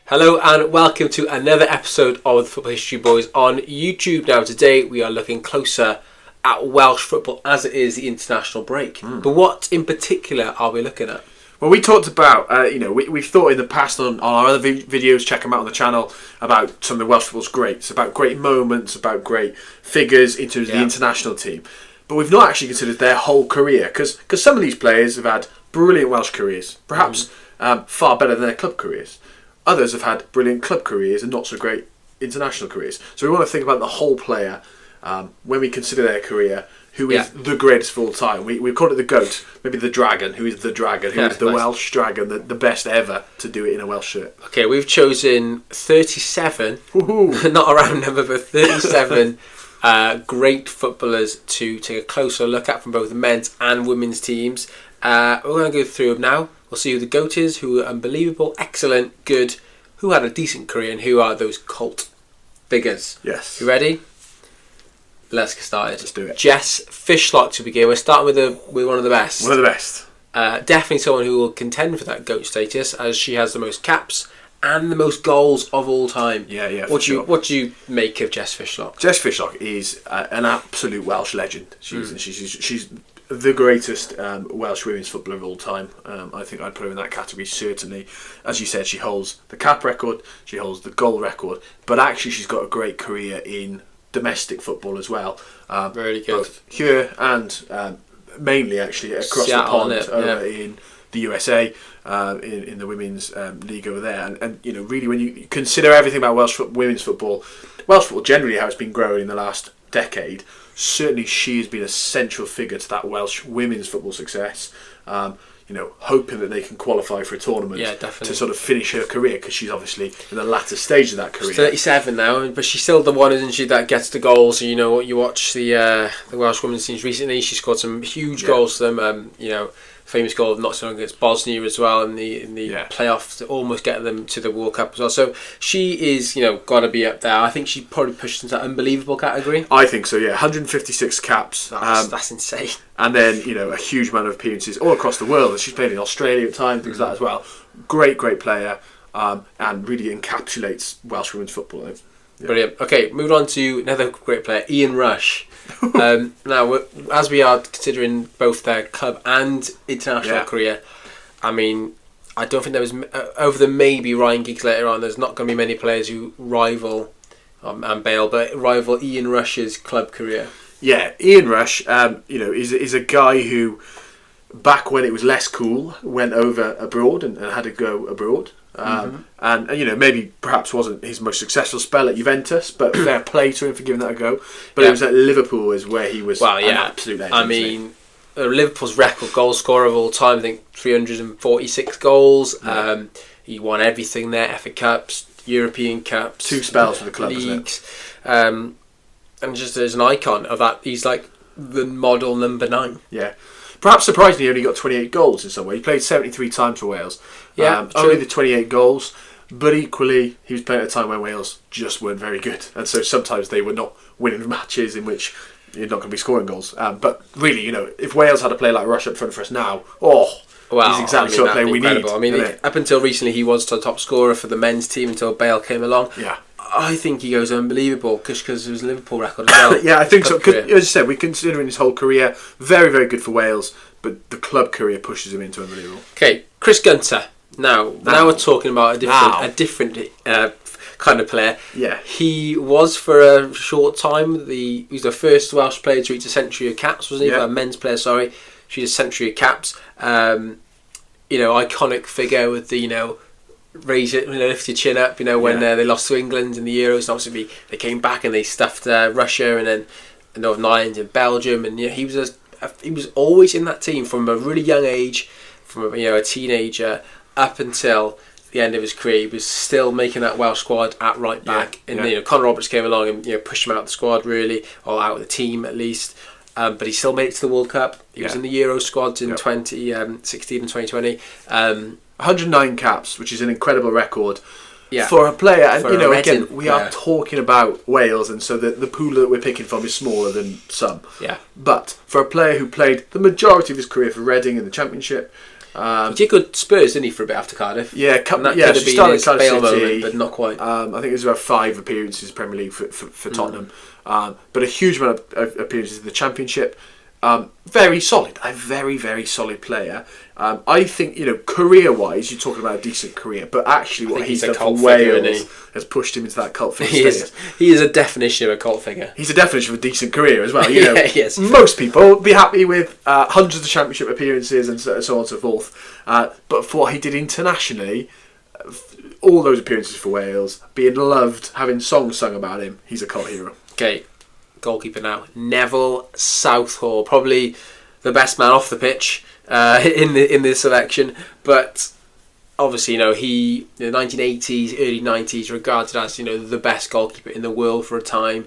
Hello and welcome to another episode of the Football History Boys on YouTube. Now today we are looking closer at Welsh football as it is the international break. But what in particular are we looking at? Well, we talked about, we've thought in the past on our other videos, check them out on the channel, about some of the Welsh football's greats, about great moments, about great figures in terms of the international team. But we've not actually considered their whole career, because some of these players have had brilliant Welsh careers, perhaps far better than their club careers. Others have had brilliant club careers and not so great international careers. So we want to think about the whole player when we consider their career. Who is the greatest of all time? We call it the GOAT, maybe the Dragon. Who is the Dragon? Who is the Welsh Dragon, the best ever to do it in a Welsh shirt? Okay, we've chosen 37, not a round number, but 37 great footballers to take a closer look at from both the men's and women's teams. We're going to go through them now. We'll see who the GOAT is, who are unbelievable, excellent, good, who had a decent career, and who are those cult figures. Yes. You ready? Let's get started. Let's do it. Jess Fishlock to begin. We're starting with one of the best. One of the best. Definitely someone who will contend for that GOAT status, as she has the most caps and the most goals of all time. Yeah. What do you make of Jess Fishlock? Jess Fishlock is an absolute Welsh legend. She's the greatest Welsh women's footballer of all time. I think I'd put her in that category, certainly. As you said, she holds the cap record, she holds the goal record, but actually she's got a great career in domestic football as well. Very good. Both here and mainly actually across Seattle, the pond in the USA, in the women's league over there. And really when you consider everything about women's football generally, how it's been growing in the last decade, certainly she has been a central figure to that Welsh women's football success. Hoping that they can qualify for a tournament to sort of finish her career, because she's obviously in the latter stage of that career. She's 37 now, but she's still the one, isn't she, that gets the goals. You watch the Welsh women's teams recently. She scored some huge goals for them. Famous goal not so long against Bosnia as well in the playoffs to almost get them to the World Cup as well. So she is got to be up there. I think she probably pushed into that unbelievable category. I think so. Yeah, 156 caps. That's insane. And then a huge amount of appearances all across the world. She's played in Australia at times, things like that as well. Great player, and really encapsulates Welsh women's football. Yeah. Brilliant. Okay, moving on to another great player, Ian Rush. Now, as we are considering both their club and international career, I mean, I don't think there was, over the maybe Ryan Giggs later on, there's not going to be many players who rival, and Bale, but rival Ian Rush's club career. Yeah, Ian Rush, is a guy who, back when it was less cool, went over abroad and had to go abroad. And maybe perhaps wasn't his most successful spell at Juventus, but fair play to him for giving that a go. But it was at Liverpool is where he was an absolute legend. I mean, Liverpool's record goal scorer of all time, I think 346 goals. He won everything there: FA Cups, European Cups, 2 spells for the club, leagues, and just as an icon of that, he's like the model number 9. Yeah. Perhaps surprisingly, he only got 28 goals in some way. He played 73 times for Wales. Only the 28 goals, but equally, he was playing at a time when Wales just weren't very good. And so sometimes they were not winning matches in which you're not going to be scoring goals. But really, if Wales had a player like Rush up front for us now, he's exactly the sort of player we need. I mean, up until recently, he was the top scorer for the men's team until Bale came along. Yeah. I think he goes unbelievable because it was a Liverpool record as well. Yeah, I think so. As you said, we're considering his whole career very, very good for Wales, but the club career pushes him into unbelievable. Okay, Chris Gunter. Now we're talking about a different kind of player. Yeah, he was for a short time. He was the first Welsh player to reach a century of caps, wasn't he? Yeah. A men's player, sorry. She did a century of caps. Iconic figure with the raise it, lift your chin up. When they lost to England in the Euros, and obviously they came back and they stuffed Russia and then the Northern Ireland and Belgium, and he was always in that team from a really young age, from a teenager up until the end of his career. He was still making that Welsh squad at right back, and Conor Roberts came along and pushed him out of the squad really, or out of the team at least. But he still made it to the World Cup. He was in the Euro squads in 2016 and 2020. 109 caps, which is an incredible record for a player. And again, we are talking about Wales, and so the pool that we're picking from is smaller than some. Yeah. But for a player who played the majority of his career for Reading in the Championship, He did good Spurs, didn't he, for a bit after Cardiff? Yeah, and that yeah. could have So been started his at Cardiff Bale City, moment, but not quite. I think it was about 5 appearances in Premier League for Tottenham, but a huge amount of appearances in the Championship. Very solid, a very, very solid player. I think, career-wise, you're talking about a decent career, but actually what he's done for Wales has pushed him into that cult figure status. He is a definition of a cult figure. He's a definition of a decent career as well. Yes. Most people would be happy with hundreds of Championship appearances and so on and so forth. But for what he did internationally, all those appearances for Wales, being loved, having songs sung about him, he's a cult hero. Okay, goalkeeper now. Neville Southall, probably the best man off the pitch in this selection, but obviously, he in the 1980s, early 90s, regarded as the best goalkeeper in the world for a time.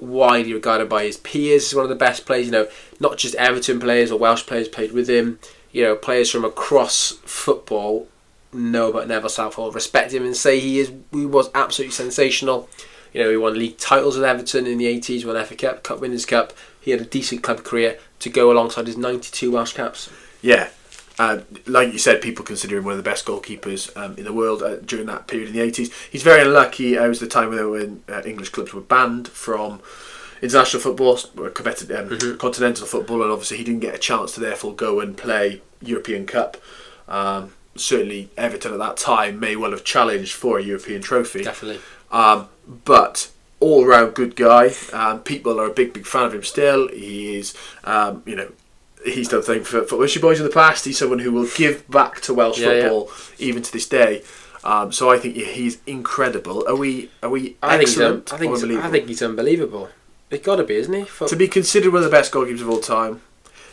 Widely regarded by his peers as one of the best players. Not just Everton players or Welsh players played with him. Players from across football know about Neville Southall, respect him, and say he was absolutely sensational. He won league titles with Everton in the 80s, won FA Cup, Cup Winners' Cup. He had a decent club career to go alongside his 92 Welsh caps. Yeah. Like you said, people consider him one of the best goalkeepers in the world during that period in the 80s. He's very unlucky. It was the time when English clubs were banned from international football, continental football, and obviously he didn't get a chance to therefore go and play European Cup. Certainly Everton at that time may well have challenged for a European trophy. Definitely. But all-round good guy. People are a big fan of him still. He is, he's done things for Welsh boys in the past. He's someone who will give back to Welsh football even to this day. So I think he's incredible. Are we excellent? I think he's unbelievable. He's got to be, isn't he? To be considered one of the best goalkeepers of all time.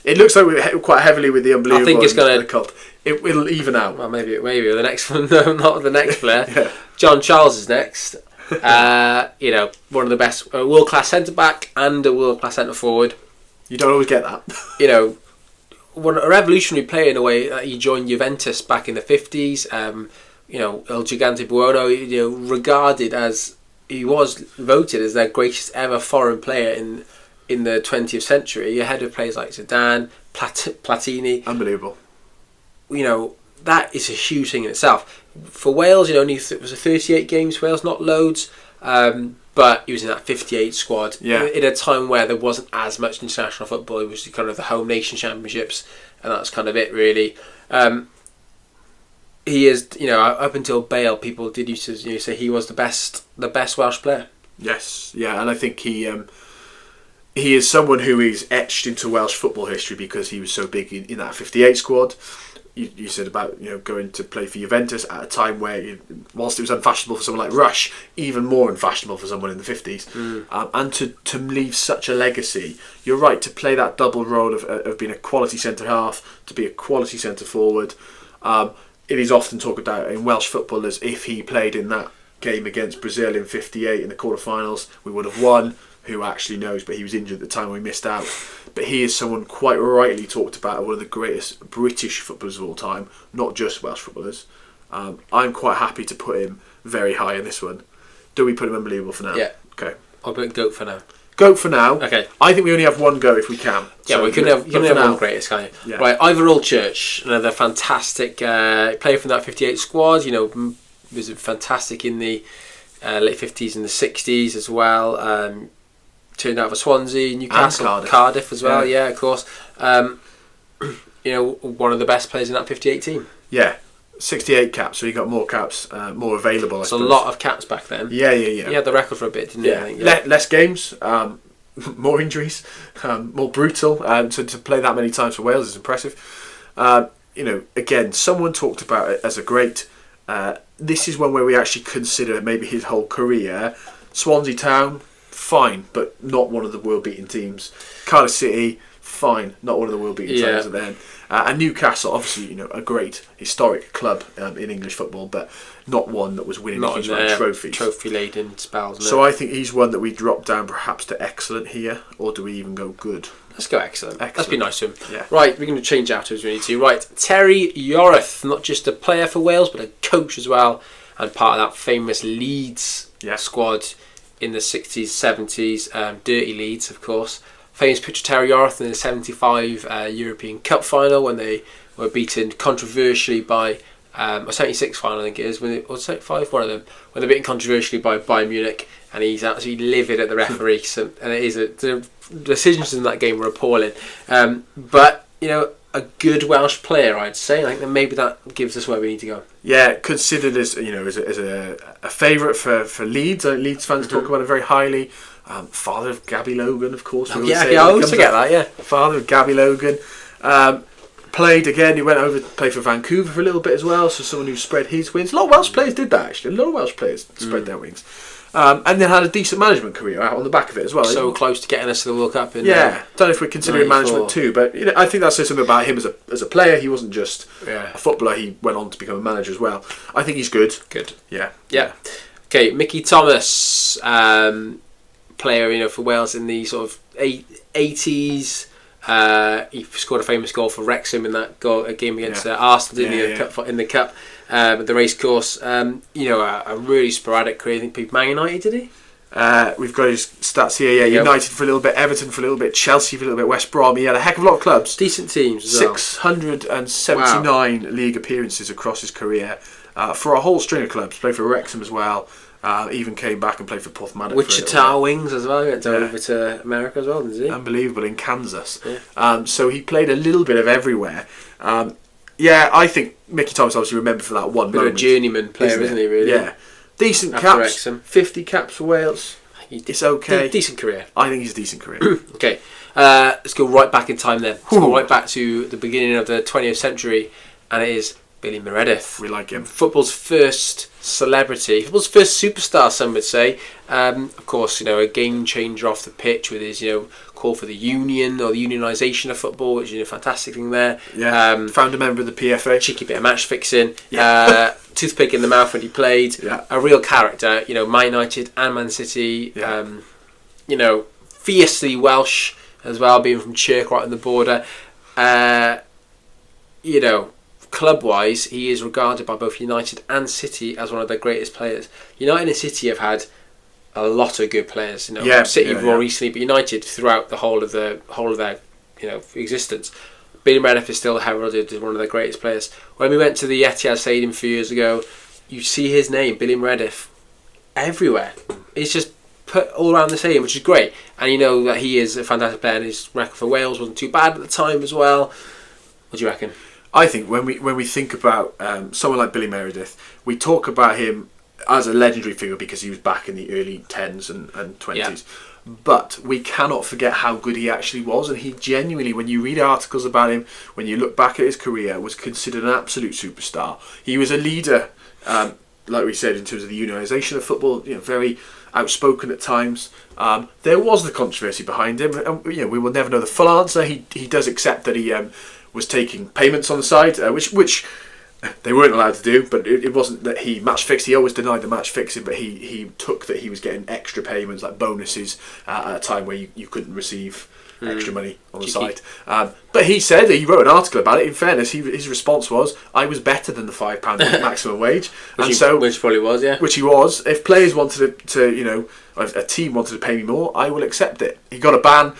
It looks like we're quite heavily with the unbelievable. I think it's going to. It'll even out. Well, maybe the next one. No, not the next player. Yeah. John Charles is next. One of the best world-class centre-back and a world-class centre-forward. You don't always get that. A revolutionary player in a way. He joined Juventus back in the 50s. El Gigante Buono, regarded as, he was voted as their greatest ever foreign player in the 20th century, ahead of players like Zidane, Platini. Unbelievable. That is a huge thing in itself. For Wales, it was a 38 games for Wales, not loads, but he was in that 58 squad. Yeah. In a time where there wasn't as much international football. It was kind of the home nation championships, and that's kind of it, really. He is, up until Bale, people did used to say he was the best Welsh player. Yes, yeah, and I think he is someone who is etched into Welsh football history because he was so big in that 58 squad. You said about going to play for Juventus at a time where, whilst it was unfashionable for someone like Rush, even more unfashionable for someone in the 50s, and to leave such a legacy. You're right, to play that double role of being a quality centre half, to be a quality centre forward. It is often talked about in Welsh football as if he played in that game against Brazil in 58 in the quarterfinals, we would have won. Who actually knows? But he was injured at the time we missed out. But he is someone quite rightly talked about as one of the greatest British footballers of all time, not just Welsh footballers. I'm quite happy to put him very high in this one. Do we put him unbelievable for now? Yeah. Okay. I'll put GOAT for now. GOAT for now. Okay. I think we only have one GOAT if we can. Yeah, so we can have one greatest, can't you? Yeah. Right, Ivor Church, another fantastic player from that 58 squad. Was fantastic in the late 50s and the 60s as well. Turned out for Swansea, Newcastle, Cardiff as well. Yeah, of course. One of the best players in that 58 team. Yeah, 68 caps. So he got more caps, more available. It's a lot of caps back then. Yeah. He had the record for a bit, didn't he? Yeah. I think, Less games, more injuries, more brutal. To play that many times for Wales is impressive. Again, someone talked about it as a great. This is one where we actually consider maybe his whole career. Swansea Town, fine, but not one of the world-beaten teams. Cardiff City, fine, not one of the world-beaten teams at the end. And Newcastle, obviously, a great historic club in English football, but not one that was winning a huge amount of trophies. Trophy-laden spells. So I think he's one that we drop down perhaps to excellent here, or do we even go good? Let's go excellent. Let's be nice to him. Yeah. Right, we're going to change out as we need to. Right, Terry Yorath, not just a player for Wales, but a coach as well, and part of that famous Leeds squad in the 60s, 70s. Dirty Leeds, of course. famous picture Terry Yorth in the '75 European Cup final when they were beaten controversially by or '76 final I think it is, or '75, one of them, when they're beaten controversially by Bayern Munich, and he's absolutely livid at the referee. So, and it is the decisions in that game were appalling. But a good Welsh player, I'd say. I think that maybe that gives us where we need to go. Yeah, considered as as a favourite for Leeds. Leeds fans talk about it very highly. Father of Gabby Logan, of course. I always forget that. Yeah, father of Gabby Logan. Played again. He went over to play for Vancouver for a little bit as well. So someone who spread his wings. A lot of Welsh players did that actually. A lot of Welsh players spread their wings. And then had a decent management career out on the back of it as well. So close to getting us to the World Cup. Don't know if we're considering management too, but I think that says something about him as a player. He wasn't just a footballer; he went on to become a manager as well. I think he's good. Good. Yeah. Okay, Mickey Thomas, player for Wales in the sort of 80s. He scored a famous goal for Wrexham in that game against Arsenal in the cup. The race course, a really sporadic career. I think played Man United, did he? We've got his stats here. Yeah, United for a little bit, Everton for a little bit, Chelsea for a little bit, West Brom. He had a heck of a lot of clubs. Decent teams as well. 679 league appearances across his career for a whole string of clubs. Played for Wrexham as well. Even came back and played for Portsmouth. Wichita Wings as well. He went over to America as well, didn't he? Unbelievable, in Kansas. Yeah. So he played a little bit of everywhere. I think Mickey Thomas obviously remembered for that one moment. A journeyman player, isn't he, really? Yeah. Decent caps. Wrexham. 50 caps for Wales. It's okay. Decent career. I think he's a decent career. Okay. Let's go right back in time then. Let's go right back to the beginning of the 20th century, and it is Billy Meredith. We like him. Football's first celebrity, football's first superstar, some would say. Of course, a game changer off the pitch with his, call for the union or the unionisation of football, which is a fantastic thing there. Yeah. Founder member of the PFA. Cheeky bit of match fixing. Yeah. Toothpick in the mouth when he played. Yeah. A real character. Man United and Man City. Yeah. Fiercely Welsh as well, being from Chirk right on the border. Club-wise, he is regarded by both United and City as one of their greatest players. United and City have had a lot of good players. City more recently, but United throughout the whole of their existence. Billy Meredith is still heralded as one of their greatest players. When we went to the Etihad Stadium a few years ago, you see his name, Billy Meredith, everywhere. It's just put all around the stadium, which is great. And that he is a fantastic player, and his record for Wales wasn't too bad at the time as well. What do you reckon? I think when we think about someone like Billy Meredith, we talk about him as a legendary figure because he was back in the early 10s and 20s. Yeah. But we cannot forget how good he actually was, and he genuinely, when you read articles about him, when you look back at his career, was considered an absolute superstar. He was a leader, like we said, in terms of the unionisation of football, very outspoken at times. There was the controversy behind him, and we will never know the full answer. He does accept that he was taking payments on the side, which they weren't allowed to do, but it wasn't that he match fixed. He always denied the match fixing, but he took that he was getting extra payments, like bonuses, at a time where you couldn't receive extra money on the side. But he said, he wrote an article about it. In fairness, his response was, I was better than the £5 maximum wage. Which probably was, yeah. Which he was. If players wanted to if a team wanted to pay me more, I will accept it. He got a ban,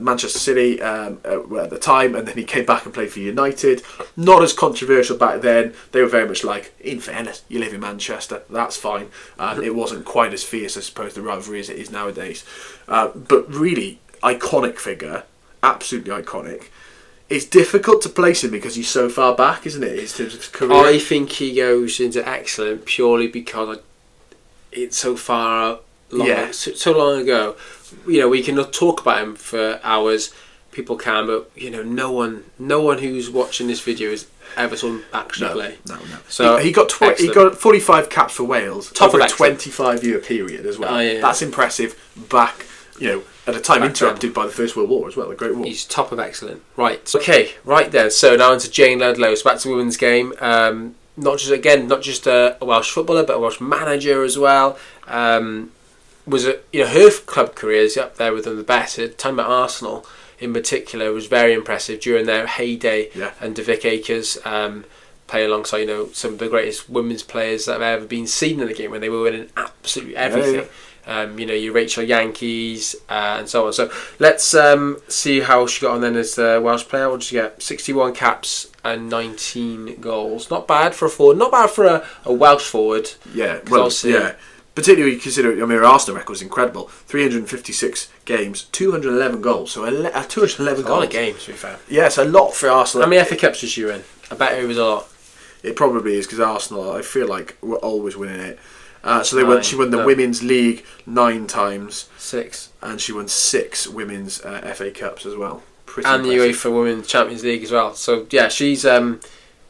Manchester City at the time, and then he came back and played for United. Not as controversial back then. They were very much like, in fairness, you live in Manchester, that's fine. It wasn't quite as fierce, I suppose, the rivalry as it is nowadays. But really, iconic figure, absolutely iconic. It's difficult to place him because he's so far back, isn't it, in terms of his career? I think he goes into excellent purely because it's so far long, so long ago. We can talk about him for hours. People can, but no one who's watching this video has ever saw him actually play. No. So he got 45 caps for Wales over a 25-year period as well. That's impressive. Back, at a time interrupted by the First World War as well, the Great War. He's top of excellent. Right. Okay. Right then. So now into Jane Ludlow. So back to the women's game. Not just a Welsh footballer, but a Welsh manager as well. Was her club career is up there with the best. At the time at Arsenal, in particular, was very impressive during their heyday. Yeah. And Vic Akers play alongside some of the greatest women's players that have ever been seen in the game when they were winning absolutely everything. Your Rachel Yankees and so on. So let's see how she got on then as the Welsh player. What did she get? 61 caps and 19 goals. Not bad for a forward. Not bad for a Welsh forward. Yeah, well, yeah. Particularly considering, her Arsenal record is incredible. 356 games, 211 goals. So 211 goals. A lot of games, to be fair. Yes, a lot for Arsenal. How many FA Cups was she in? I bet it was a lot. It probably is, because Arsenal, I feel like, we're always winning it. She won the Women's League 9 times. 6. And she won 6 Women's FA Cups as well. Pretty and impressive. the UEFA Women's Champions League as well. So, yeah,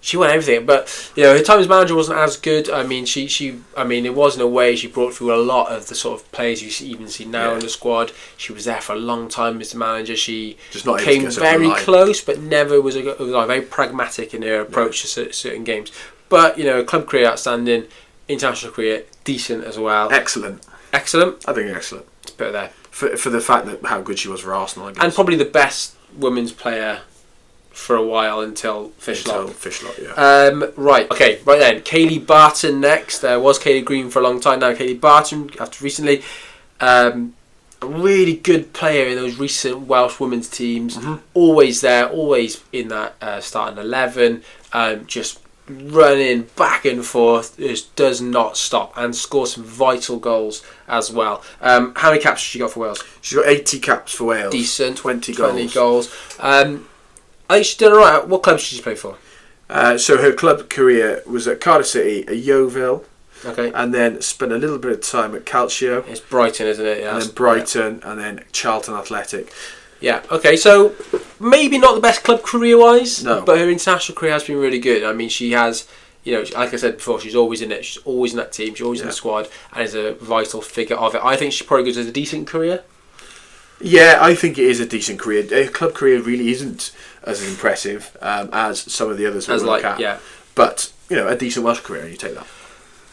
she won everything, but her time as manager wasn't as good. I mean, it was in a way she brought through a lot of the sort of players you even see now in the squad. She was there for a long time as the manager. She came very close, but never was very pragmatic in her approach to certain games. But club career outstanding, international career decent as well. Excellent. I think excellent. Let's put it there for the fact that how good she was for Arsenal, I guess. And probably the best women's player for a while until Fishlock. Right then. Kayleigh Barton next. There was Kayleigh Green for a long time. Now Kayleigh Barton, after recently, a really good player in those recent Welsh women's teams. Mm-hmm. Always there, always in that starting 11. Just running back and forth, just does not stop, and scores some vital goals as well. How many caps has she got for Wales? She's got 80 caps for Wales. Decent. 20 goals. I think she's done alright. What club did she play for? So her club career was at Cardiff City, at Yeovil, and then spent a little bit of time at Calcio. It's Brighton, isn't it? Yeah, and then Brighton, and then Charlton Athletic. Yeah, okay, so maybe not the best club career-wise, no, but her international career has been really good. I mean, she has, like I said before, she's always in it. She's always in that team. She's always in the squad, and is a vital figure of it. I think she probably has a decent career. Yeah, I think it is a decent career. Her club career really isn't as impressive as some of the others we look at. Yeah. But, a decent Welsh career, and you take that.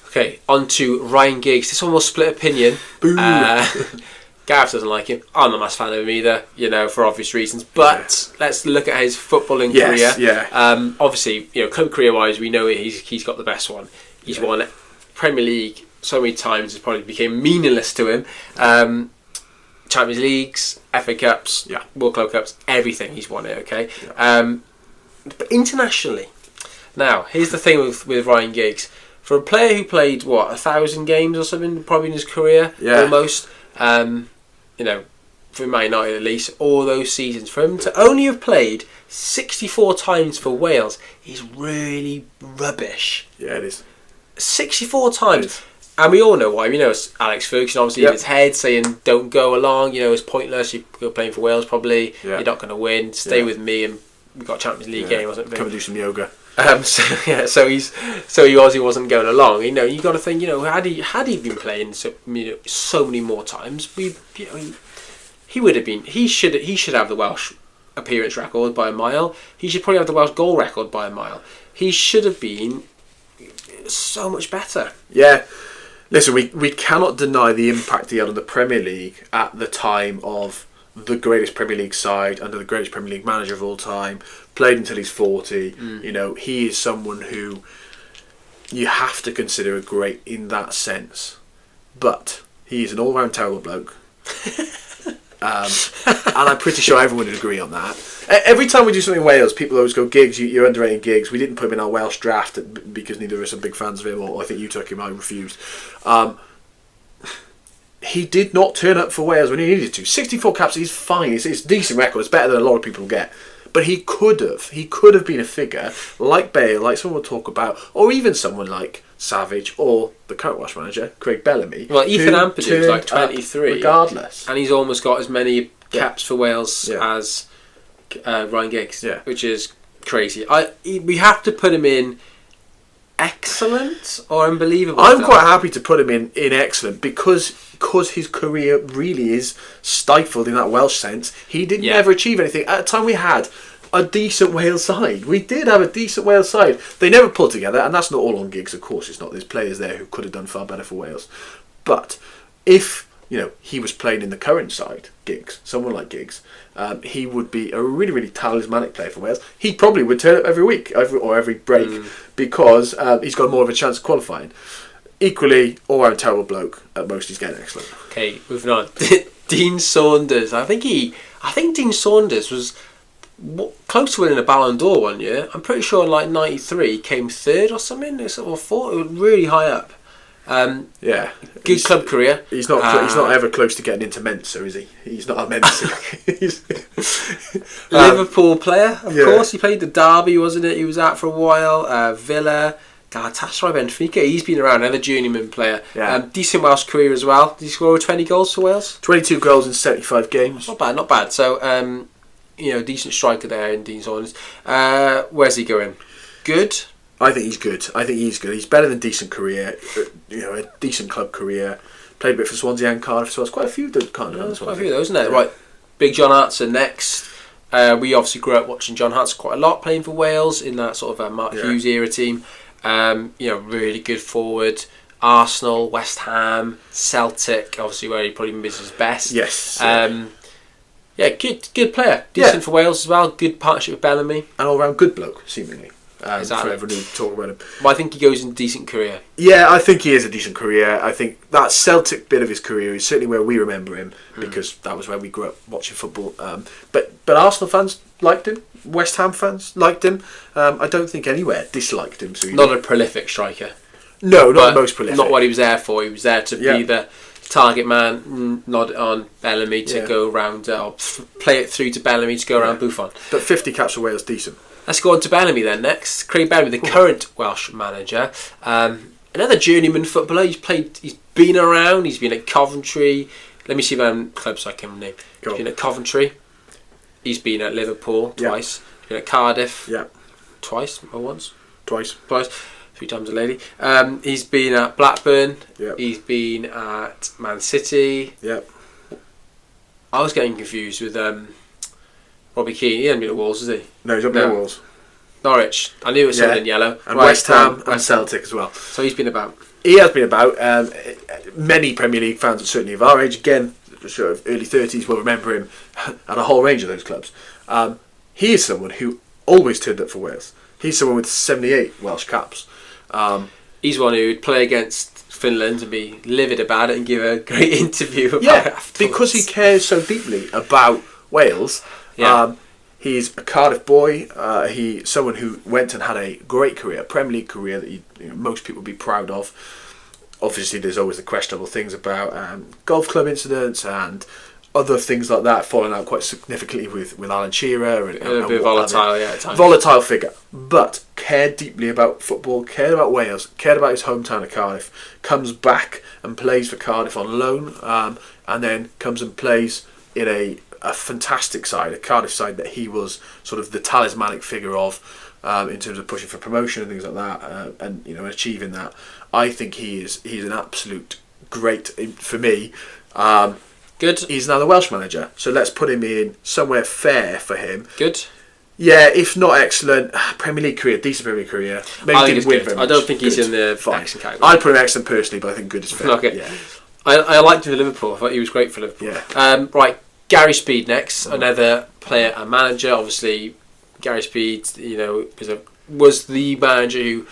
Okay, on to Ryan Giggs. This one will split opinion. Boo! Gareth doesn't like him. I'm not a massive fan of him either, for obvious reasons. But let's look at his footballing career. Yeah. Obviously, club career-wise, we know he's got the best one. He's won Premier League so many times, it probably became meaningless to him. Champions Leagues, FA Cups, World Club Cups, everything he's won it, okay? Yeah. But internationally, now, here's the thing with Ryan Giggs. For a player who played, 1,000 games or something, probably in his career, almost, for Man United at least, all those seasons, for him to only have played 64 times for Wales is really rubbish. Yeah, it is. 64 times. And we all know why. We know it's Alex Ferguson, obviously, in his head saying, don't go along, it's pointless, you're playing for Wales probably, you're not going to win, stay with me, and we've got a Champions League game, wasn't it? Come and do some yoga. So he wasn't going along. You got to think, had he been playing so many more times, he would have been. He should have the Welsh appearance record by a mile. He should probably have the Welsh goal record by a mile. He should have been so much better. Yeah. Listen, we cannot deny the impact he had on the Premier League at the time of the greatest Premier League side, under the greatest Premier League manager of all time, played until he's 40. He is someone who you have to consider a great in that sense. But he is an all-round terrible bloke. And I'm pretty sure everyone would agree on that. Every time we do something in Wales, people always go, Giggs, you're underrating Giggs. We didn't put him in our Welsh draft because neither of us are big fans of him, or I think you took him, I refused. He did not turn up for Wales when he needed to. 64 caps is fine. It's a decent record. It's better than a lot of people get. But he could have been a figure like Bale, like someone we'll talk about, or even someone like Savage or the current Welsh manager, Craig Bellamy. Well, Ethan Ampadu was like 23. Regardless. And he's almost got as many caps for Wales as Ryan Giggs, which is crazy. We have to put him in excellent or unbelievable. I'm quite happy to put him in excellent because his career really is stifled in that Welsh sense. He didn't ever achieve anything. At the time we had a decent Wales side. We did have a decent Wales side. They never pulled together, and that's not all on Giggs, of course. It's not. There's players there who could have done far better for Wales. But if he was playing in the current side, Giggs, someone like Giggs, he would be a really, really talismanic player for Wales. He probably would turn up every week or every break because he's got more of a chance of qualifying. Equally, all-round terrible bloke. At most, he's getting excellent. Okay, moving on. Dean Saunders. I think Dean Saunders was close to winning a Ballon d'Or one year. I'm pretty sure in like '93 he came third or something, or fourth. It was really high up. Yeah, good club career. He's not. He's not ever close to getting into Mensa, is he? He's not a Mensa. Liverpool player, of course. He played the Derby, wasn't it? He was out for a while. Villa, Galatasaray, Benfica. He's been around. Another journeyman player. Yeah. Decent Welsh career as well. Did he score over 20 goals for Wales? 22 goals in 75 games. Not bad. Not bad. So, decent striker there in Dean Saunders. Where's he going? Good. I think he's good. He's better than decent career. A decent club career. Played a bit for Swansea and Cardiff, so it's quite a few that can't do that. Quite a few of those, isn't it? Right. Big John Hartson next. We obviously grew up watching John Hartson quite a lot, playing for Wales in that sort of Mark Hughes era team. Really good forward. Arsenal, West Ham, Celtic, obviously where he probably missed his best. Yes. Good player. Decent for Wales as well. Good partnership with Bellamy. An all-round good bloke, seemingly. Exactly. For everyone who talk about him. Well, I think he goes in decent career. Yeah, I think he is a decent career. I think that Celtic bit of his career is certainly where we remember him because that was where we grew up watching football. But Arsenal fans liked him. West Ham fans liked him. I don't think anywhere disliked him. So not a prolific striker. No, not the most prolific. Not what he was there for. He was there to be the target man, nod on Bellamy to go around, or play it through to Bellamy to go around Buffon. But 50 caps for Wales, decent. Let's go on to Bellamy then next. Craig Bellamy, the current Welsh manager. Another journeyman footballer. He's been around. He's been at Coventry. Let me see if I'm clubs I can name. He's been at Coventry. He's been at Liverpool twice. He's been at Cardiff. Twice or once? Twice. 3 times a lady. He's been at Blackburn. Yep. He's been at Man City. Yep. I was getting confused with Robbie Keane. He hasn't been at Wolves, has he? No, he's up at Wolves. Norwich. I knew it was something in yellow. And West Ham and Celtic as well. So he's been about. He has been about. Many Premier League fans, certainly of our age, again, sort of early 30s, will remember him at a whole range of those clubs. He is someone who always turned up for Wales. He's someone with 78 Welsh caps. He's one who would play against Finland and be livid about it and give a great interview about it afterwards. Because he cares so deeply about Wales. He's a Cardiff boy. He's someone who went and had a great career, a Premier League career that most people would be proud of. Obviously, there's always the questionable things about golf club incidents and other things like that, falling out quite significantly with Alan Shearer. And a bit volatile, at times. Volatile figure, but cared deeply about football, cared about Wales, cared about his hometown of Cardiff, comes back and plays for Cardiff on loan, and then comes and plays in a fantastic side, a Cardiff side that he was sort of the talismanic figure of in terms of pushing for promotion and things like that, and achieving that. I think he's an absolute great for me. Good. He's now the Welsh manager, so let's put him in somewhere fair for him. Good. Yeah, if not excellent, Premier League career, decent Premier League career. Maybe I think didn't win very much. I don't think he's Good. in the Fine. excellent category. I'd put him excellent personally, but I think good is fair. Okay. Yeah. I liked him for Liverpool. I thought he was great for Liverpool. Yeah. Right, Gary Speed next, another player and manager. Obviously, Gary Speed, was the manager who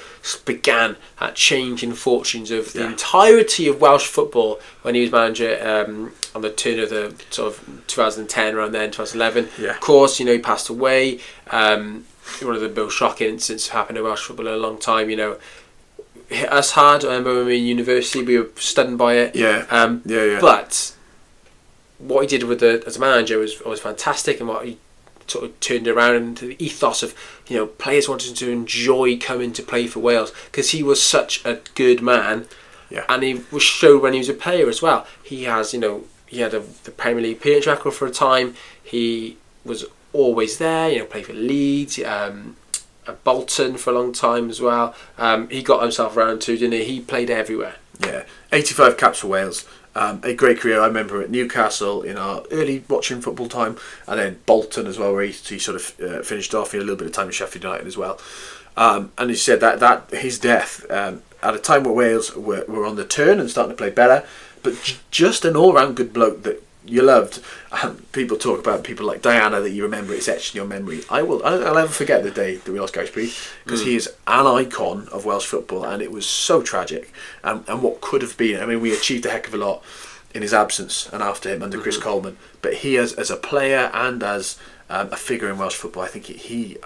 began that change in fortunes of the entirety of Welsh football when he was manager on the turn of the sort of 2010, around then, 2011. Yeah. Of course, he passed away. One of the most shocking incidents happened in Welsh football in a long time. Hit us hard. I remember when we were in university, we were stunned by it. Yeah. But what he did as a manager was fantastic, and what he sort of turned around into the ethos of players wanting to enjoy coming to play for Wales, because he was such a good man, and he was showed when he was a player as well. He has he had the Premier League appearance record for a time. He was always there. Played for Leeds, at Bolton for a long time as well. He got himself around too, didn't he? He played everywhere. Yeah, 85 caps for Wales. A great career. I remember at Newcastle in our early watching football time, and then Bolton as well, where he sort of finished off. He had a little bit of time with Sheffield United as well. And he said that his death at a time where Wales were on the turn and starting to play better, but just an all-round good bloke that you loved. People talk about people like Diana that you remember, it's etched in your memory. I'll never forget the day that we lost Gareth Bree, because he is an icon of Welsh football, and it was so tragic. And what could have been, I mean, we achieved a heck of a lot in his absence and after him under Chris Coleman, but he as a player and as a figure in Welsh football, I think he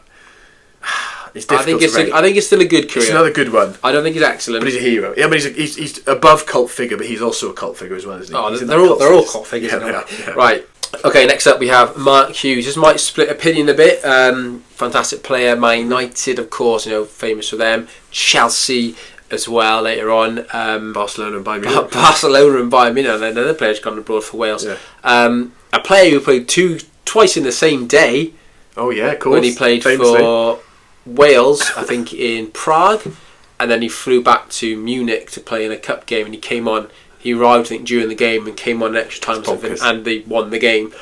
it's difficult I think it's still a good career. It's another good one. I don't think he's excellent, but he's a hero. Yeah, I mean, he's above cult figure, but he's also a cult figure as well, isn't he? Oh, they're all cult figures. Yeah. Right. Okay, next up we have Mark Hughes. This might split opinion a bit. Fantastic player, Man United, of course, famous for them. Chelsea as well later on. Barcelona and Bayern Munich. Barcelona and Bayern Munich. And another player who's gone abroad for Wales. Yeah. A player who played twice in the same day. Oh yeah, of course. When he played for Wales, I think in Prague, and then he flew back to Munich to play in a cup game, and he came on. He arrived, I think, during the game and came on extra time, something, and they won the game.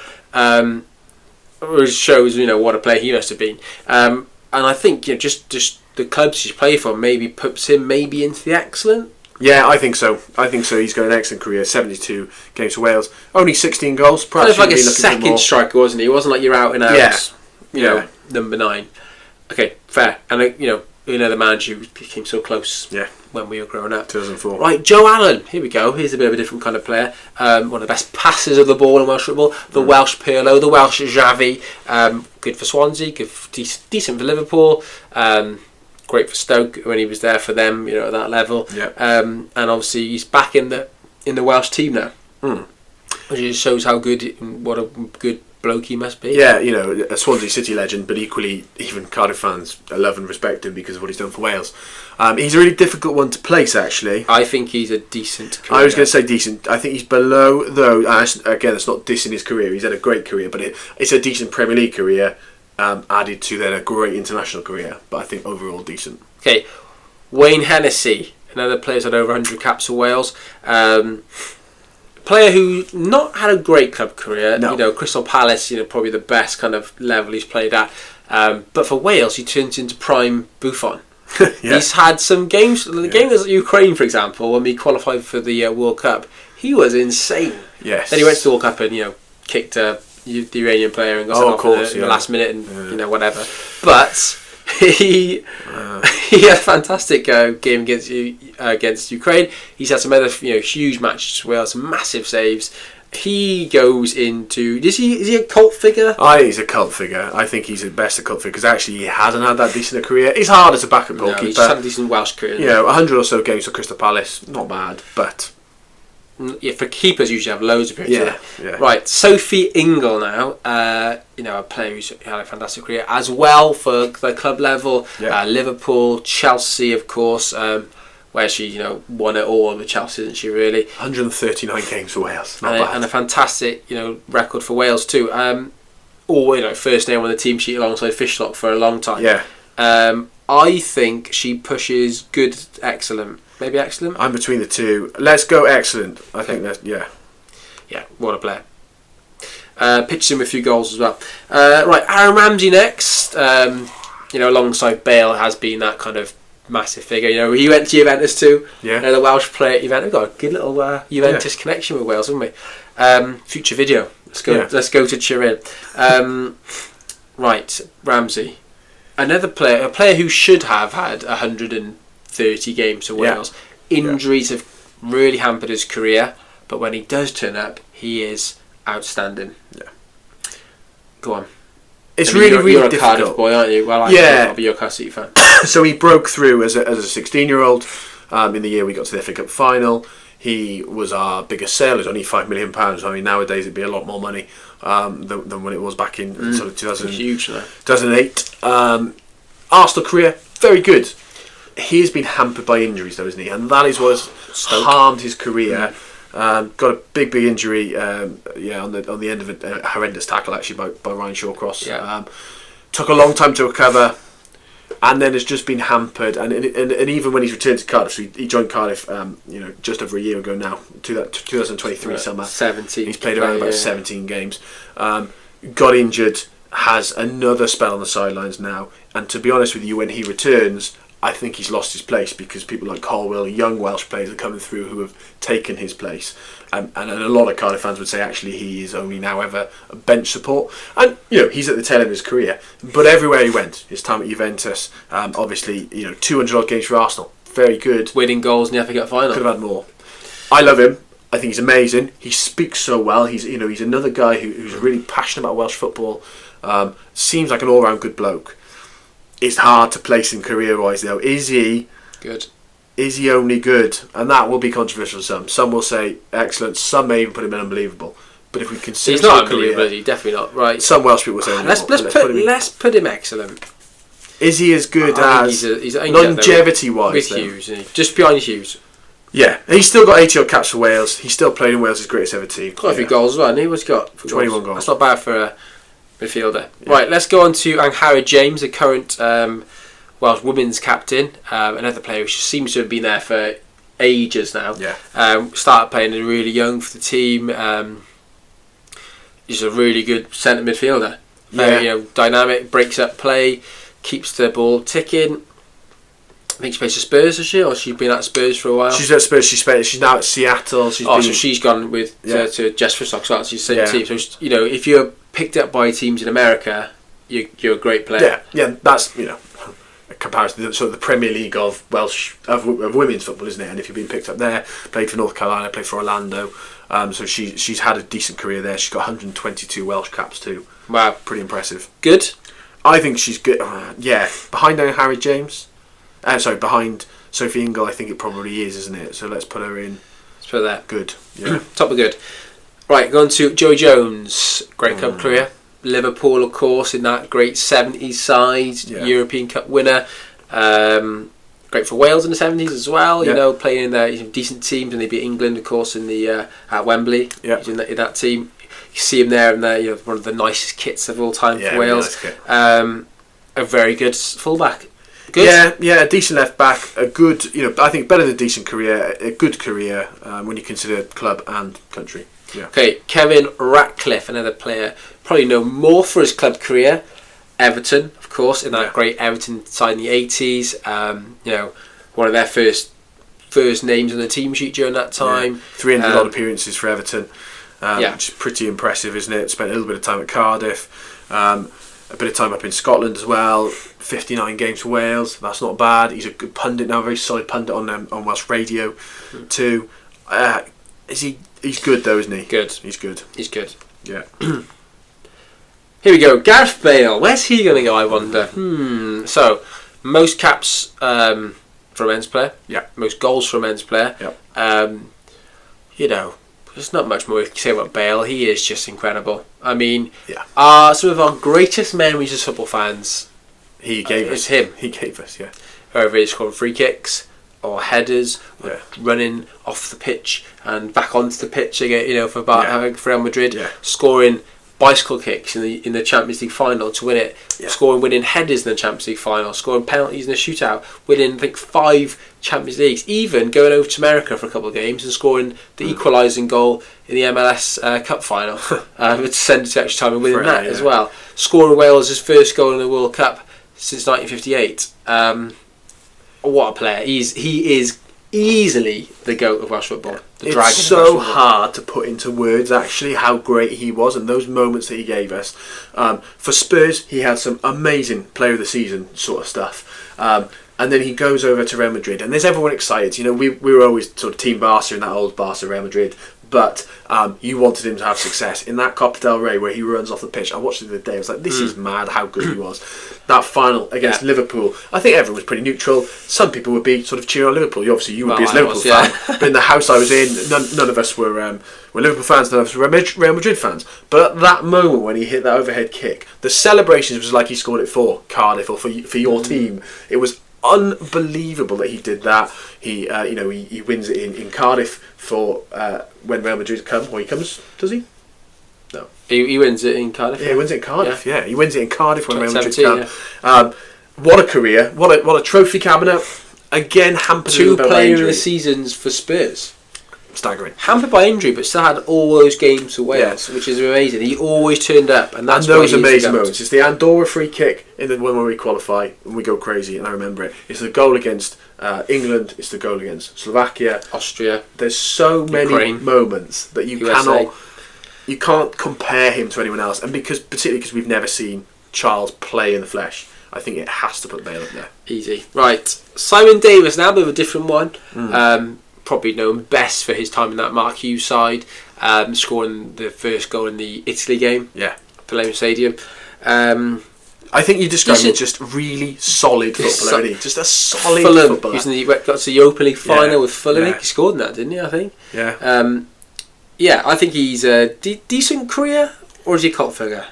Which shows, what a player he must have been. And I think, just the clubs he's played for maybe puts him into the excellent. Yeah, I think so. He's got an excellent career. 72 games for Wales, only 16 goals. Perhaps kind of like a second striker, wasn't he? He wasn't like you're out and out. Yeah. Number 9. Okay, fair. And the manager who became so close. Yeah. When we were growing up. 2004. Right, Joe Allen. Here we go. He's a bit of a different kind of player. One of the best passers of the ball in Welsh football. The Welsh Pirlo, the Welsh Xavi. Good for Swansea. Good for decent for Liverpool. Great for Stoke when he was there for them. At that level. Yeah. And obviously he's back in the Welsh team now. Which just shows how good, what a good bloke he must be. Yeah, a Swansea City legend, but equally, even Cardiff fans love and respect him because of what he's done for Wales. He's a really difficult one to place, actually. I think he's a decent career. I was going to say decent. I think he's below, though. Again, it's not dissing his career. He's had a great career, but it's a decent Premier League career, added to then a great international career. But I think overall decent. Okay, Wayne Hennessy, another player who's had over 100 caps for Wales. Player who not had a great club career. No. Crystal Palace, probably the best kind of level he's played at. But for Wales, he turns into prime Buffon. Yeah. He's had some games. The game was Ukraine, for example, when we qualified for the World Cup. He was insane. Yes. Then he went to the World Cup and kicked the Iranian player and got sent off in the last minute and whatever. But he had a fantastic game against Ukraine. He's had some other huge matches as well, some massive saves. He goes into... Is he a cult figure? I think he's a cult figure. I think he's the best cult figure because actually he hasn't had that decent a career. He's hard as a backup goalkeeper. He's had a decent Welsh career. 100 or so games for Crystal Palace, not bad, but... Yeah, for keepers usually have loads of appearances. Yeah. Right, Sophie Ingle now, a player who's had a fantastic career as well for the club level. Yeah. Liverpool, Chelsea, of course, where she won it all with Chelsea, didn't she? Really, 139 games for Wales, not bad, and a fantastic record for Wales too. First name on the team sheet alongside Fishlock for a long time. Yeah. I think she pushes good, excellent. Maybe excellent? I'm between the two. Let's go excellent. I think that, yeah. Yeah, what a player. Pitched him a few goals as well. Right, Aaron Ramsey next. Alongside Bale has been that kind of massive figure. He went to Juventus too. Yeah. The Welsh player at Juventus. We've got a good little Juventus connection with Wales, haven't we? Future video. Let's go to Turin. Right, Ramsey. Another player, a player who should have had 130 games for Wales. Injuries have really hampered his career, but when he does turn up, he is outstanding. Yeah. Go on. It's really difficult. You're a Cardiff boy, aren't you? Well, I'll be your Cardiff City fan. So he broke through as a 16-year-old in the year we got to the FA Cup final. He was our biggest sale. It was only £5 million. I mean, nowadays it'd be a lot more money than when it was back in sort of 2008. Arsenal career, very good. He has been hampered by injuries, though, isn't he? And that is what's harmed his career. Got a big injury. On the end of a horrendous tackle, actually, by Ryan Shawcross. Yeah. Took a long time to recover, and then has just been hampered. And even when he's returned to Cardiff, so he joined Cardiff, just over a year ago now, 2023 summer. 17. He's played around about 17 games. Got injured. Has another spell on the sidelines now. And to be honest with you, when he returns, I think he's lost his place because people like Colwell, young Welsh players, are coming through who have taken his place. And a lot of Cardiff fans would say actually he is only now ever a bench support. And, he's at the tail end of his career. But everywhere he went, his time at Juventus, obviously, 200 odd games for Arsenal. Very good. Winning goals in the FA Cup final. Could have had more. I love him. I think he's amazing. He speaks so well. He's another guy who's really passionate about Welsh football. Seems like an all-round good bloke. It's hard to place him career-wise, though. Is he good? Is he only good? And that will be controversial. Some will say excellent. Some may even put him in unbelievable. But if we consider he's not career, unbelievable. He's definitely not. Right. Some Welsh people will say let's put him excellent. Is he as good as longevity-wise? With Hughes, just behind Hughes. Yeah, he's still got 80 odd caps for Wales. He's still played in Wales' greatest ever team. Got a few goals as well. And what's he got? 21 goals. That's not bad for a midfielder. Yeah. Right, let's go on to Angharad James, the current Welsh women's captain. Another player who seems to have been there for ages now. Yeah. Started playing really young for the team. He's a really good centre midfielder. Very dynamic, breaks up play, keeps the ball ticking. I think she plays for Spurs, has she? Or she's been at Spurs for a while? She's at Spurs. She's now at Seattle. So she's gone with to Jess Frislock as well. She's the same team. So if you're picked up by teams in America, you're a great player. Yeah. That's a comparison to sort of the Premier League of Welsh of women's football, isn't it? And if you've been picked up there, played for North Carolina, played for Orlando, so she's had a decent career there. She's got 122 Welsh caps too. Wow, pretty impressive. Good. I think she's good. Behind Harry James. Behind Sophie Ingle, I think it probably is, isn't it? So let's put her in. Let's put her there. Good. Yeah. Top of good. Right, going to Joey Jones. Great club career. Liverpool, of course, in that great 70s side. European Cup winner. Great for Wales in the 70s as well. Playing in their decent teams, and they beat England, of course, in the at Wembley. Yeah. He's in that team. You see him there, and one of the nicest kits of all time for Wales. Nice a very good fullback. Good. Yeah, a decent left back, a good, I think better than a decent career, a good career when you consider club and country. Yeah. Okay, Kevin Ratcliffe, another player, probably known more for his club career. Everton, of course, in that great Everton side in the 80s. One of their first names on the team sheet during that time. 300 odd appearances for Everton, which is pretty impressive, isn't it? Spent a little bit of time at Cardiff. A bit of time up in Scotland as well. 59 games for Wales. That's not bad. He's a good pundit now, a very solid pundit on Welsh radio too. He's good though, isn't he? Good. He's good. He's good. Yeah. Here we go. Gareth Bale. Where's he going to go, I wonder? So, most caps for a men's player. Yeah. Most goals for a men's player. Yeah. There's not much more to say about Bale. He is just incredible. I mean, some of our greatest memories as football fans. He gave us. It's him. He gave us, yeah. Whether he's scoring free kicks or headers, or running off the pitch and back onto the pitch again, for Real Madrid, scoring bicycle kicks in the Champions League final to win it, scoring winning headers in the Champions League final, scoring penalties in the shootout, winning I think 5 Champions Leagues, even going over to America for a couple of games and scoring the equalising goal in the MLS Cup final to send it to extra time and winning that as well. Scoring Wales' first goal in the World Cup since 1958. What a player. He is easily the GOAT of Welsh football. It's so hard to put into words actually how great he was and those moments that he gave us. For Spurs, he had some amazing player of the season sort of stuff. And then he goes over to Real Madrid, and there's everyone excited. We were always sort of Team Barca in that old Barca Real Madrid, but you wanted him to have success in that Copa del Rey where he runs off the pitch. I watched it the other day. I was like, this is mad how good he was. That final against Liverpool, I think everyone was pretty neutral. Some people would be sort of cheering on Liverpool. You would be as a Liverpool fan, but in the house I was in, none of us were Liverpool fans, none of us were Real Madrid fans. But at that moment when he hit that overhead kick, the celebrations was like he scored it for Cardiff or for your team. It was unbelievable that he did that. He wins it in Cardiff for when Real Madrid come, or he comes, does he? No, he wins it in Cardiff. Yeah, he wins it in Cardiff. Yeah, he wins it in Cardiff when Real Madrid come. What a career! What a trophy cabinet. Again, hampered 2 player of the seasons for Spurs. staggering. Hampered by injury, but still had all those games for Wales, which is amazing. He always turned up, and that's those amazing moments. It's the Andorra free kick in the one where we qualify and we go crazy, and I remember it. It's the goal against England. It's the goal against Slovakia, Austria. There's so many moments that you can't compare him to anyone else, and particularly because we've never seen Charles play in the flesh, I think it has to put Bale up there. Easy. Right, Simon Davis now, a bit of a different one. Probably known best for his time in that Mark Hughes side, scoring the first goal in the Italy game. Yeah, Palermo Stadium. I think you described him as just really solid footballer, isn't he? Just a solid Fulham. footballer. He got to the Europa League final with Fulham. Yeah. He scored in that, didn't he? I think. Yeah. Yeah, I think he's a decent career, or is he a cult figure?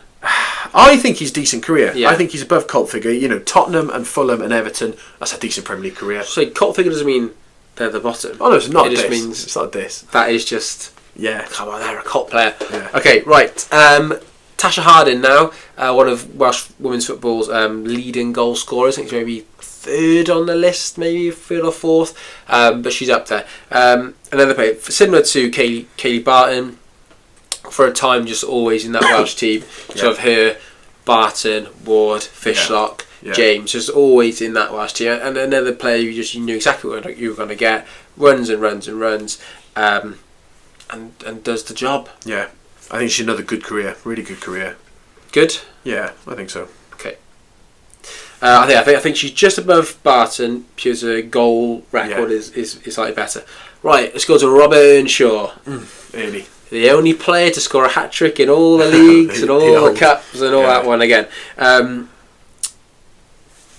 I think he's decent career. Yeah. I think he's above cult figure. You know, Tottenham and Fulham and Everton, that's a decent Premier League career. So cult figure doesn't mean they're the bottom. Oh no, it's not. It just this. means it's not this. That is just come on, they're a cult player. Yeah. Okay, right. Tasha Harding now, one of Welsh women's football's leading goal scorers. I think she's maybe third on the list, maybe third or fourth, but she's up there. Another player similar to Kayleigh Barton. For a time, just always in that Welsh team. So of her, Barton, Ward, Fishlock, James, just always in that Welsh team. And another player you knew exactly what you were going to get. Runs and runs and runs, and does the job. Yeah, I think she's another good career, really good career. Good. Yeah, I think so. Okay. I think she's just above Barton because her goal record is slightly better. Right, let's go to Robert Earnshaw. Really. The only player to score a hat-trick in all the leagues and all the cups and all that one again.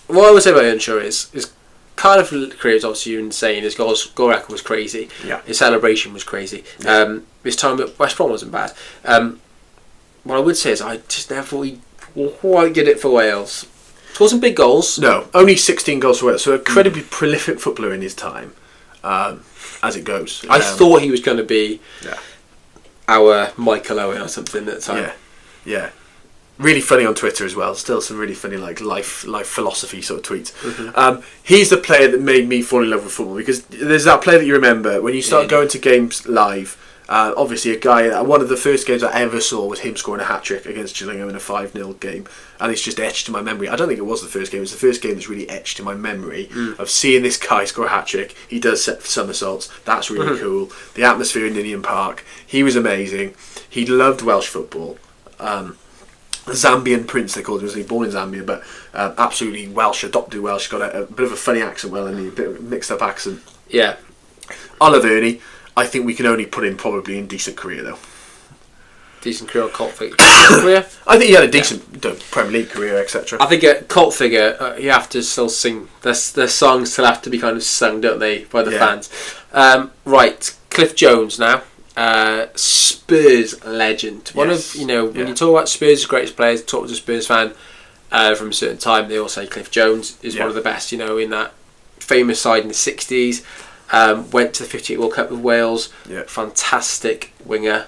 What I would say about Earnshaw is Cardiff career is obviously insane. His goal record was crazy. Yeah. His celebration was crazy. His time at West Brom wasn't bad. What I would say is I just never thought he'd quite get it for Wales. Scored some big goals. No, only 16 goals for Wales. So incredibly prolific footballer in his time, as it goes. I thought he was going to be our Michael Owen or something at the time. Yeah. Really funny on Twitter as well. Still some really funny life philosophy sort of tweets. Mm-hmm. He's the player that made me fall in love with football, because there's that player that you remember when you start going to games live. Obviously, a guy. One of the first games I ever saw was him scoring a hat-trick against Gillingham in a 5-0 game, and it's just etched in my memory. I don't think it was the first game. It was the first game that's really etched in my memory of seeing this guy score a hat-trick. He does set somersaults. That's really cool. The atmosphere in Ninian Park. He was amazing. He loved Welsh football. Zambian prince, they called him. He was born in Zambia, but absolutely Welsh, adopted Welsh. Got a bit of a funny accent, a bit of a mixed-up accent. Yeah. I love Ernie. I think we can only put him probably in decent career, though. Decent career or cult figure? Career? I think he had a decent Premier League career, etc. I think a cult figure, you have to still sing. Their songs still have to be kind of sung, don't they, by the fans? Right, Cliff Jones now. Spurs legend. One of, when you talk about Spurs' greatest players, talk to a Spurs fan from a certain time, they all say Cliff Jones is one of the best, in that famous side in the 60s. Went to the 58 World Cup with Wales. Fantastic winger.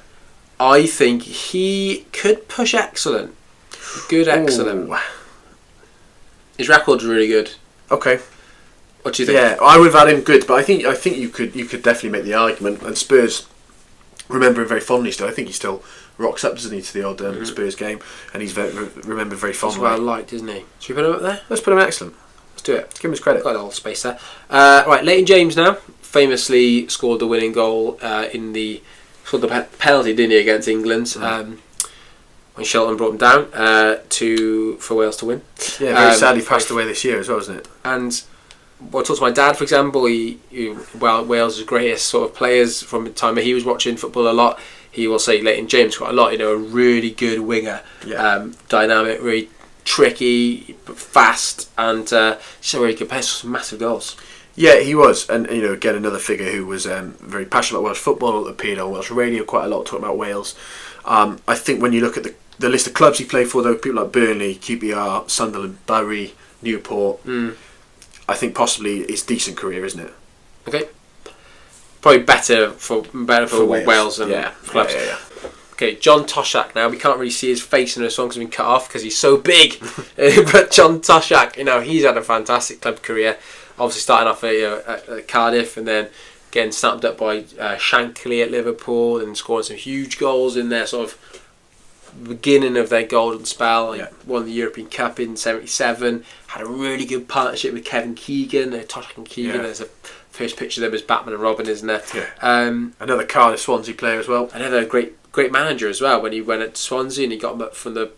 I think he could push excellent. Excellent. His record's really good. Okay. What do you think? Yeah, I would have had him good, but I think you could definitely make the argument. And Spurs remember him very fondly still. I think he still rocks up, doesn't he, to the odd Spurs game, and he's remembered very fondly. He's well liked, isn't he? Should we put him up there? Let's put him excellent. Let's do it. Let's give him his credit. Got a little space there. Right, Leighton James now famously scored the winning goal in the penalty, didn't he, against England when Shelton brought him down for Wales to win. Yeah, very sadly passed away this year as well, wasn't it? And I talked to my dad, for example. Wales' greatest sort of players from the time he was watching football a lot. He will say Leighton James quite a lot. A really good winger, dynamic, really tricky, fast, and just a really good player. Some massive goals. Yeah, he was, and again another figure who was very passionate about Welsh football. Appeared on Welsh radio quite a lot, talking about Wales. I think when you look at the list of clubs he played for, though, people like Burnley, QPR, Sunderland, Bury, Newport. I think possibly it's a decent career, isn't it? Okay. Probably better for Wales than clubs. Yeah. Okay, John Toshak now. We can't really see his face in the song because he's been cut off because he's so big. But John Toshak, he's had a fantastic club career. Obviously starting off at Cardiff and then getting snapped up by Shankly at Liverpool and scoring some huge goals in their sort of beginning of their golden spell. Like won the European Cup in '77. Had a really good partnership with Kevin Keegan. Tosh and Keegan. There's a first picture of them as Batman and Robin, isn't there? Yeah. Another Cardiff Swansea player as well. Another great manager as well. When he went at Swansea and he got them up from the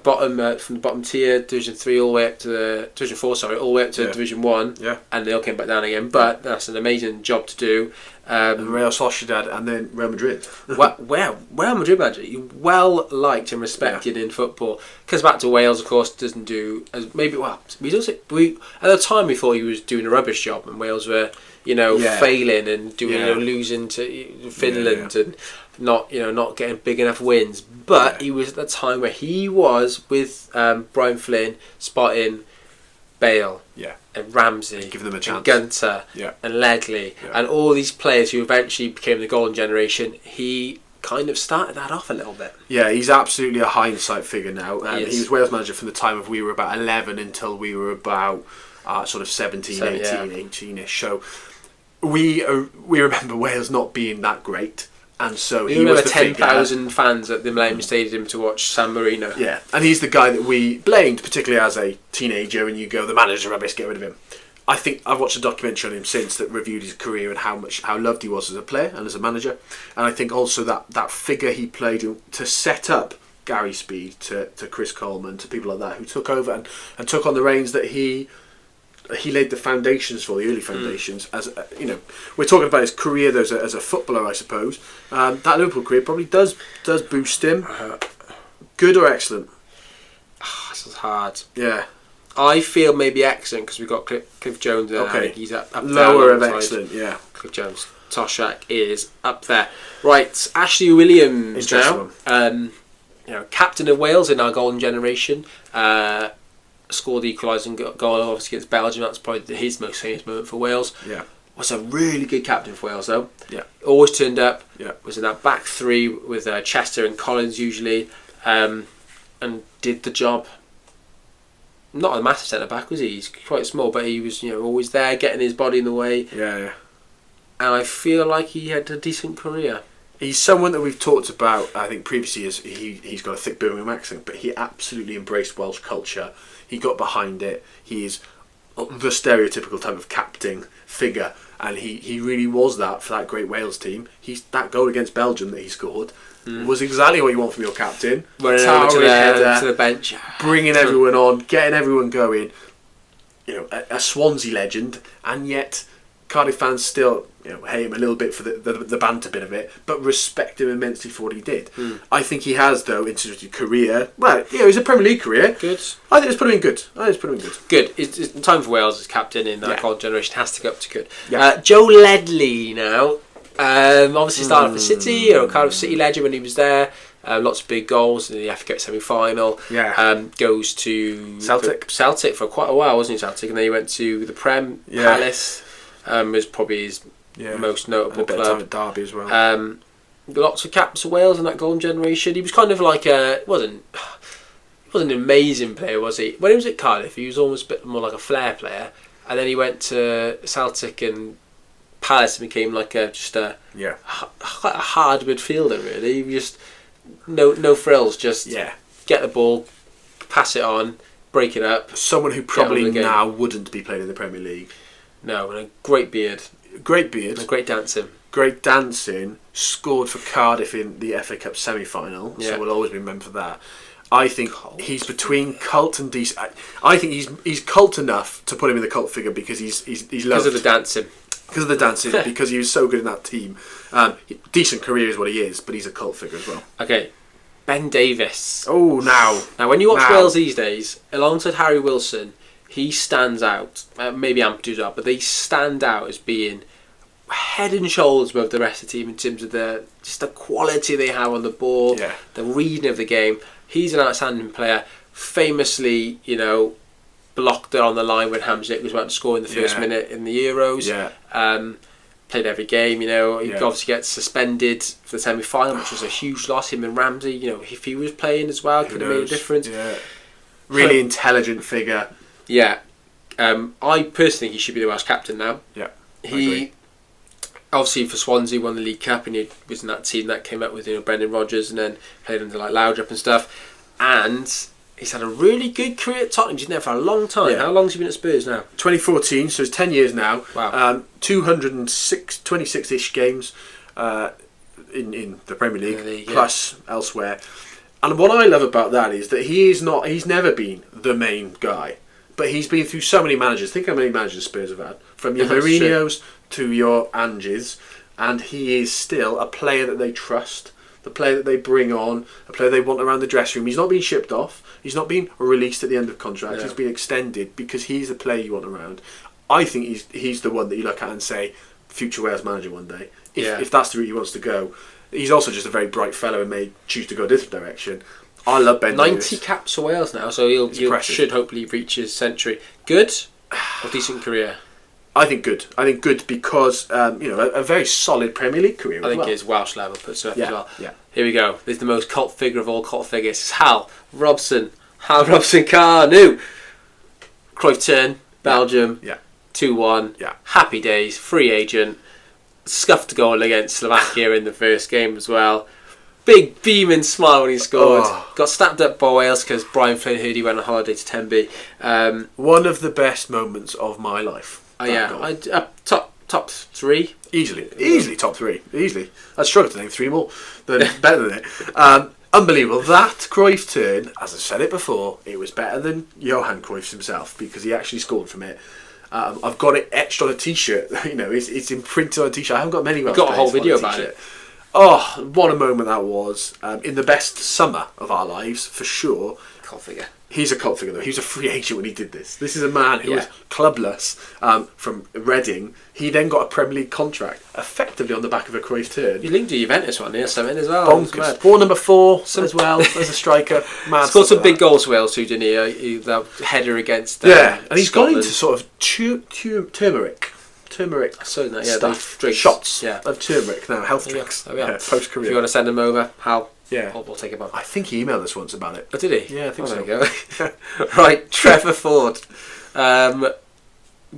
bottom tier, Division 3 all the way up to the Division 4, all the way up to Division 1, and they all came back down again. But that's an amazing job to do. And Real Sociedad and then Real Madrid. Real Madrid manager, well liked and respected in football. Comes back to Wales, of course, doesn't do as at the time we thought he was doing a rubbish job, and Wales were failing and doing losing to Finland and not getting big enough wins. But he was at the time where he was with Brian Flynn spotting Bale and Ramsey, give them a and chance. Gunter and Ledley and all these players who eventually became the golden generation. He kind of started that off a little bit. Yeah, he's absolutely a hindsight figure now. He was Wales manager from the time of we were about 11 until we were about sort of 17, 18, 18ish. So we remember Wales not being that great. And so he was the 10,000 fans at the Millennium Stadium to watch San Marino. Yeah, and he's the guy that we blamed, particularly as a teenager, and you go, the manager rubbish, get rid of him. I think I've watched a documentary on him since that reviewed his career and how loved he was as a player and as a manager. And I think also that figure he played to set up Gary Speed, to Chris Coleman, to people like that, who took over and took on the reins that he laid the foundations for, the early foundations. As we're talking about his career as a footballer, I suppose. That Liverpool career probably does boost him. Good or excellent? This is hard. Yeah, I feel maybe excellent because we've got Cliff Jones there. Okay, I think he's up lower there of excellent. Yeah, Cliff Jones. Toshak is up there. Right, Ashley Williams now. Captain of Wales in our golden generation. Scored the equalising goal obviously against Belgium. That's probably his most famous moment for Wales. Yeah, was a really good captain for Wales though. Yeah, always turned up. Yeah, was in that back three with Chester and Collins usually, and did the job. Not a massive centre back, was he? He's quite small, but he was always there, getting his body in the way. Yeah. And I feel like he had a decent career. He's someone that we've talked about, I think, previously. He's got a thick Birmingham accent, but he absolutely embraced Welsh culture. He got behind it. He is the stereotypical type of captain figure, and he really was that for that great Wales team. That goal against Belgium that he scored was exactly what you want from your captain. Running over to the bench, bringing everyone on, getting everyone going. A Swansea legend, and yet Cardiff fans still hate him a little bit for the banter bit of it, but respect him immensely for what he did. I think he has, though, in terms of career. Well, he's a Premier League career. Good. I think it's put him in good. Good. It's time for Wales as captain in that golden generation. Has to go up to good. Yeah. Joe Ledley now. Obviously started for City, or Cardiff City legend when he was there. Lots of big goals in the FA Cup semi-final. Yeah. Goes to Celtic for quite a while, wasn't he? Celtic, and then he went to the Prem. Palace. Was probably his most notable club. A bit of time at Derby as well. Lots of caps for Wales in that golden generation. He was kind of like wasn't an amazing player, was he? When he was at Cardiff, he was almost a bit more like a flair player, and then he went to Celtic and Palace and became like a hard midfielder. Really, he just no frills, just get the ball, pass it on, break it up. Someone who probably now wouldn't be playing in the Premier League. No, and a great beard. And great dancing. Scored for Cardiff in the FA Cup semi-final, so we'll always be remembered for that. I think he's between cult and decent. I think he's cult enough to put him in the cult figure because he's loved. Because of the dancing. Because he was so good in that team. Decent career is what he is, but he's a cult figure as well. Okay, Ben Davies. Oh, now when you watch Wales these days, alongside Harry Wilson, he stands out. Maybe Ampadu as well, but they stand out as being head and shoulders above the rest of the team in terms of the quality they have on the ball, the reading of the game. He's an outstanding player. Famously, blocked it on the line when Hamsik was about to score in the first minute in the Euros. Played every game. He obviously gets suspended for the semi-final, which was a huge loss. Him and Ramsey. If he was playing as well, could have made a difference. Yeah. Really intelligent figure. Yeah. I personally think he should be the Welsh captain now. Yeah. He obviously for Swansea won the League Cup, and he was in that team that came up with Brendan Rodgers, and then played under like Laudrup and stuff. And he's had a really good career at Tottenham. He's been there for a long time. Yeah. How long has he been at Spurs now? 2014, so it's 10 years now. Wow. 26-ish games in the Premier League, plus elsewhere. And what I love about that is that he's never been the main guy. But he's been through so many managers. Think how many managers Spurs have had. From your Mourinho's to your Anges. And he is still a player that they trust. The player that they bring on. A player they want around the dressing room. He's not being shipped off. He's not being released at the end of contract. He's been extended because he's the player you want around. I think he's the one that you look at and say, future Wales manager one day. If that's the route he wants to go. He's also just a very bright fellow and may choose to go this direction. I love Ben 90 Davies. Caps for Wales now, so he should hopefully reach his century. Good or decent career? I think good. Because a very solid Premier League career. I think his Welsh level puts it up as well. Yeah. Here we go. This is the most cult figure of all cult figures. It's Hal Robson Carnu. Cruyff turn, Belgium. Yeah. 2-1. Yeah. Happy days. Free agent. Scuffed goal against Slovakia in the first game as well. Big beaming smile when he scored. Got snapped up by Wales because Brian Flynn heard he went on holiday to Tenby. One of the best moments of my life. Top three. Easily top three. Easily. I'd struggle to name three more. Better than it. Unbelievable. That Cruyff turn, as I've said it before, it was better than Johan Cruyff himself because he actually scored from it. I've got it etched on a T-shirt. It's imprinted on a T-shirt. I haven't got many. You've got a whole video about it. Oh, what a moment that was. In the best summer of our lives, for sure. Cult figure. He's a cult figure, though. He was a free agent when he did this. This is a man who was clubless from Reading. He then got a Premier League contract, effectively on the back of a Cruyff turn. You linked to Juventus one, something as well. Bonkers. Ball number 4 as well, as a striker. Scored some big goals for Wales too, didn't he? The header against and he's Scotland. gone into sort of turmeric stuff, shots of turmeric now, health drinks. Post career. If you want to send him over, Hal, Yeah. We'll take him on. I think he emailed us once about it. Oh, did he? Yeah, I think so. There you go. Right, Trevor Ford.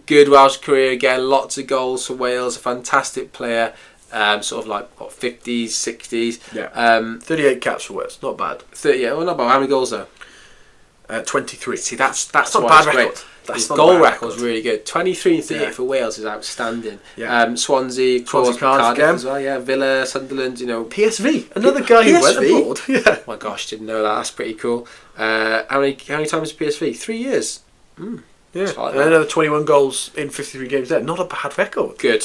Good Welsh career again, lots of goals for Wales, a fantastic player, sort of like, what, 50s, 60s. Yeah. 38 caps for Wales, not bad. 30, well, not bad. How many goals though? 23. See, that's not why bad it's record. great. That's His not goal a bad record's record. really good. 23 and 38 for Wales is outstanding. Yeah. Swansea, Cardiff again. as well. Yeah, Villa, Sunderland. You know, PSV, another guy who went abroad. Yeah. Oh my gosh, didn't know that. That's pretty cool. How many times PSV? 3 years. Yeah. Like And another 21 goals in 53 games there. Not a bad record. Good.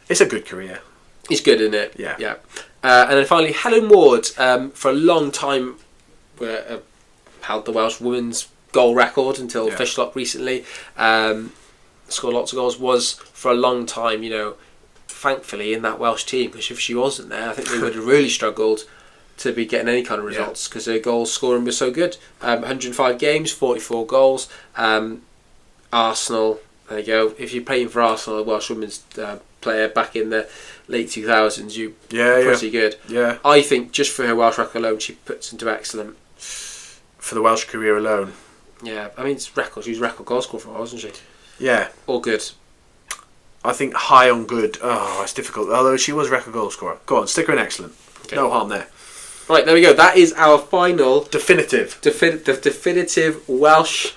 It's a good career. He's good, isn't it? Yeah. Yeah. And then finally, Helen Ward, for a long time, held the Welsh women's goal record until Fishlock recently. Scored lots of goals. Was for a long time, thankfully in that Welsh team, because if she wasn't there, I think they would have really struggled to be getting any kind of results because their goal scoring was so good. 105 games, 44 goals. Arsenal, there you go. If you're playing for Arsenal, a Welsh women's player back in the late 2000s, you're pretty good. Yeah. I think just for her Welsh record alone, she puts into excellent. For the Welsh career alone. Yeah, I mean, it's record. She was record goal scorer for a while, wasn't she? Yeah. All good. I think high on good. Oh, it's difficult. Although she was record goal scorer. Go on, stick her in excellent. Okay. No harm there. Right, there we go. That is our final definitive Welsh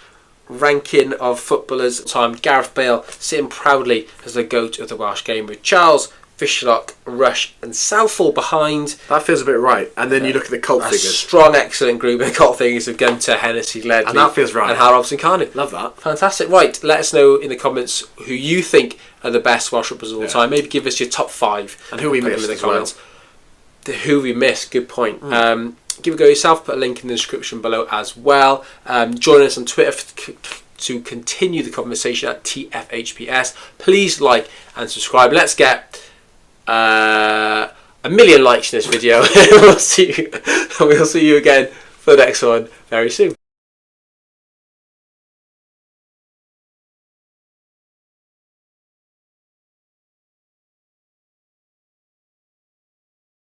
ranking of footballers at the time. Gareth Bale sitting proudly as the GOAT of the Welsh game with Charles, Fishlock, Rush and Southall behind. That feels a bit right. And then you look at the cult figures. A strong, excellent group of cult figures of Gunter, Hennessy, Ledley. And that feels right. And Hal Robson-Carnu. Love that. Fantastic. Right, let us know in the comments who you think are the best Welsh footballers of all time. Maybe give us your top 5. And who we missed in the comments. Who we missed, good point. Give a go yourself, put a link in the description below as well. Join us on Twitter to continue the conversation at TFHPS. Please like and subscribe. Let's get 1 million likes in this video. We'll see you again for the next one very soon.